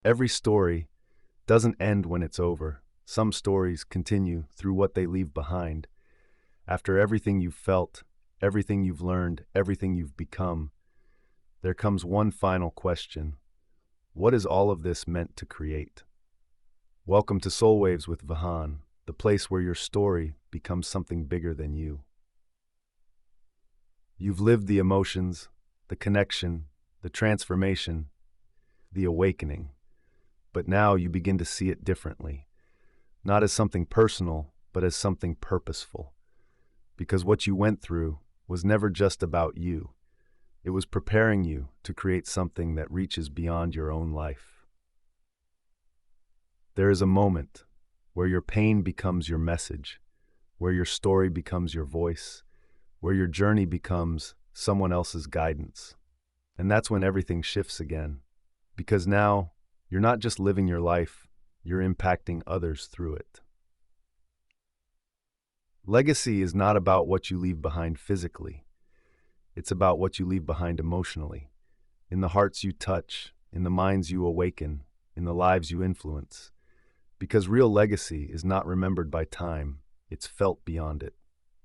Every story doesn't end when it's over. Some stories continue through what they leave behind. After everything you've felt, everything you've learned, everything you've become, there comes one final question. What is all of this meant to create? Welcome to Soulwaves with Vihaan, the place where your story becomes something bigger than you. You've lived the emotions, the connection, the transformation, the awakening. But now you begin to see it differently, not as something personal, but as something purposeful. Because what you went through was never just about you. It was preparing you to create something that reaches beyond your own life. There is a moment where your pain becomes your message, where your story becomes your voice, where your journey becomes someone else's guidance. And that's when everything shifts again. Because now, you're not just living your life, you're impacting others through it. Legacy is not about what you leave behind physically. It's about what you leave behind emotionally, in the hearts you touch, in the minds you awaken, in the lives you influence. Because real legacy is not remembered by time, it's felt beyond it.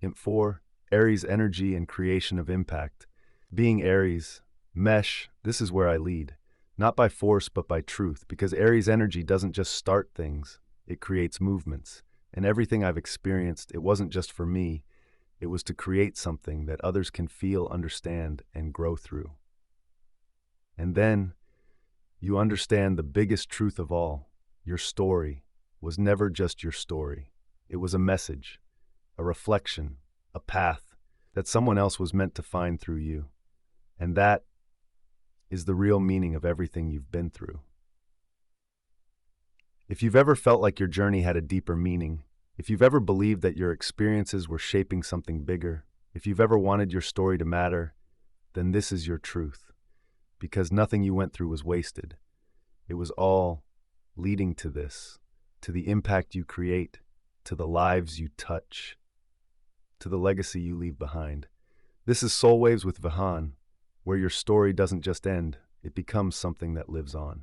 Imp 4, Aries energy and creation of impact. Being Aries, mesh, this is where I lead. Not by force, but by truth, because Aries energy doesn't just start things, it creates movements. And everything I've experienced, it wasn't just for me, it was to create something that others can feel, understand, and grow through. And then, you understand the biggest truth of all. Your story was never just your story. It was a message, a reflection, a path that someone else was meant to find through you. And that is the real meaning of everything you've been through. If you've ever felt like your journey had a deeper meaning, if you've ever believed that your experiences were shaping something bigger, if you've ever wanted your story to matter, then this is your truth. Because nothing you went through was wasted. It was all leading to this, to the impact you create, to the lives you touch, to the legacy you leave behind. This is Soul Waves with Vihaan, where your story doesn't just end, it becomes something that lives on.